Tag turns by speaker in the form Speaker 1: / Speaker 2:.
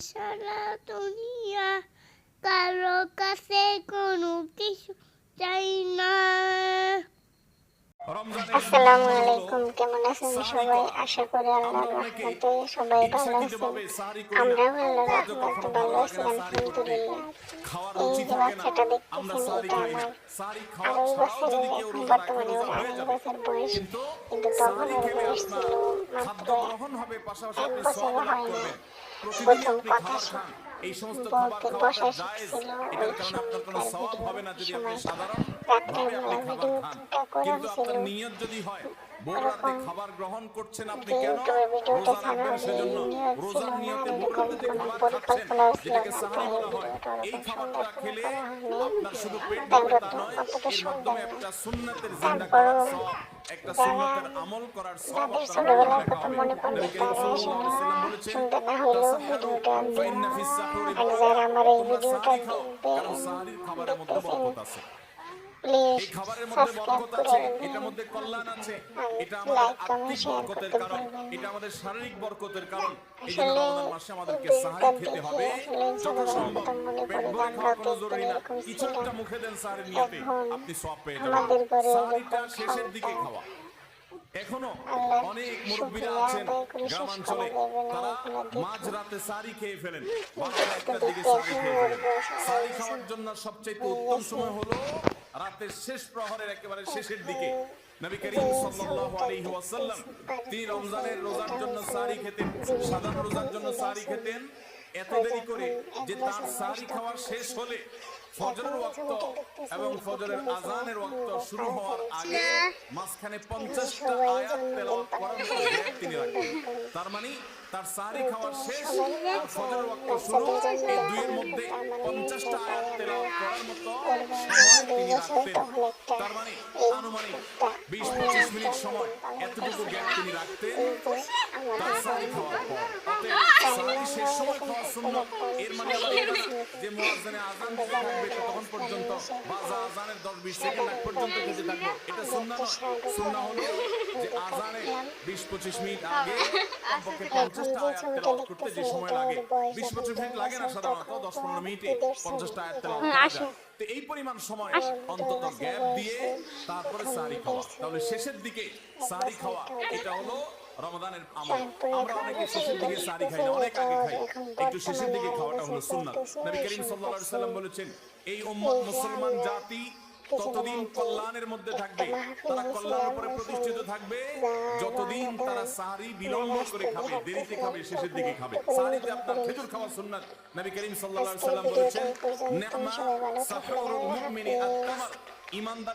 Speaker 1: সারা দুনিয়া কারো কাছে কোনো কিছু চাই না। আসসালামু আলাইকুম, কেমন আছেন সবাই? আশা করি আল্লাহর রহমতে সবাই ভালো আছেন। আমরাও আল্লাহর রহমতে ভালো আছি আলহামদুলিল্লাহ। এই যে বাচ্চাটা দেখতেছেন, এটা আমার 2.5 বছরের, এখন বর্তমানে ওর 2.5 বছর বয়স, কিন্তু তখন ওর বয়স ছিল মাত্র 1 বছরও হয়নি। প্রথম কথা বলতে বসা শিখছিল, ওই সময় তার ভিডিও সময় রাত্রের বেলা ভিডিওটা করা হয়েছিল ওরকম, যে ইউটিউবে ভিডিওটা ছাড়ার নিয়ত ছিল না, এরকম কোনো পরিকল্পনাও ছিল না, তাই এই ভিডিওটা ওরকম সুন্দর করে করা হয়নি। তারপর তো অতটা সুন্দর না, তারপরও যাদের ছোটবেলার কথা মনে পড়বে তারা শুনতে না হলেও ভিডিওটা আর যারা আমার এই ভিডিওটা দেখতেছেন প্লিজ সাবস্ক্রাইব করে দিবেন, লাইক কমেন্ট শেয়ার করতে ভুলবেন না। আসলে এই ভিডিওটা দেখে আসলে ছোটবেলার কথা মনে পড়ে যে আমরাও তো একদিন এরকম ছিলাম। এখন আমাদের ঘরে এরকম সংসার,
Speaker 2: এখনো
Speaker 1: আল্লাহর
Speaker 2: অনেক মুরব্বীরা
Speaker 1: শুকরিয়া
Speaker 2: আছেন
Speaker 1: আদায় করে শেষ
Speaker 2: গ্রামাঞ্চলে,
Speaker 1: করা যাবে না।
Speaker 2: তারা
Speaker 1: এখনো দেখি
Speaker 2: মাঝরাতে সারি খেয়ে ফেলেন,
Speaker 1: দেখতে
Speaker 2: একটার দিকে
Speaker 1: দেখতে
Speaker 2: সারি
Speaker 1: এখন
Speaker 2: খেয়ে
Speaker 1: ওর
Speaker 2: ফেলেন।
Speaker 1: বয়স
Speaker 2: সারি
Speaker 1: হয়ে
Speaker 2: খাওয়ার জন্য সবচেয়ে উত্তম
Speaker 1: গেছে।
Speaker 2: সময় হলো রাতের শেষ প্রহরের একেবারে শেষের দিকে। নবী করিম
Speaker 1: যে
Speaker 2: সাল্লাল্লাহু আলাইহি ওয়াসাল্লাম তিনি রমজানের রোজার জন্য সারি খেতেন, সাধারণ রোজার জন্য সারি খেতেন এত দেরি করে যে তার সারি খাওয়া শেষ হলে ফজরের ওয়াক্ত এবং ফজরের আজানের ওয়াক্ত শুরু হওয়ার আগে মাঝখানে 50টা আয়াত তেলাওয়াত করার মতো গ্যাপ তিনি রাখতেন। তার মানে তার সারি খাওয়া শেষ আর ফজরের ওয়াক্ত শুরু, এই দুইয়ের মধ্যে 50টা আয়াত তেলাওয়াত করার মতো সময় তিনি রাখতেন। তার মানে আনুমানিক 20-25 মিনিট সময় এতটুকু গ্যাপ তিনি রাখতেন তার সারি খাওয়ার পর। অতএব সারি শেষ সময় খাওয়া সুন্নাত, এর মানে হলো যে মুয়াজ্জিনে আযান দিতে থাকবে ততক্ষণ পর্যন্ত বা আযানের 10-20 সেকেন্ড আগ পর্যন্ত খেতে থাকবো, এটা সুন্নাহ নয়। সুন্নাহ হলো যে আযানের 20-25 মিনিট আগে কমপক্ষে 50টা আয়াত তেলাওয়াত করতে যে সময় লাগে, 20-25 মিনিট লাগে না, সাধারণত 10-15 মিনিটে 50টা আয়াত তেলাওয়াত করা যায়। তো এই পরিমাণ সময় অন্তত গ্যাপ দিয়ে তারপরে সাহরি খাওয়া, তাহলে শেষের দিকে সাহরি খাওয়া এটা হলো রমাদানের আমল। আমরা অনেকে শেষের দিকে সাহরি খাই না, অনেক আগে খাই, একটু শেষের দিকে খাওয়াটা হলো সুন্নাত। নবী করিম সাল্লাল্লাহু আলাইহি সাল্লাম বলেছেন, এই উম্মত মুসলমান জাতি ততদিন কল্যাণের মধ্যে থাকবে, তারা কল্যাণের উপরে প্রতিষ্ঠিত থাকবে যতদিন তারা সাহরি বিলম্ব করে খাবে, দেরিতে খাবে, শেষের দিকে খাবে। সাহরিতে আপনার খেজুর খাওয়া সুন্নাত। নবী করিম সাল্লাল্লাহু আলাইহি সাল্লাম বলেছেন, নি'মা সাহুরুল মুমিনি আত-তামর, ঈমানদার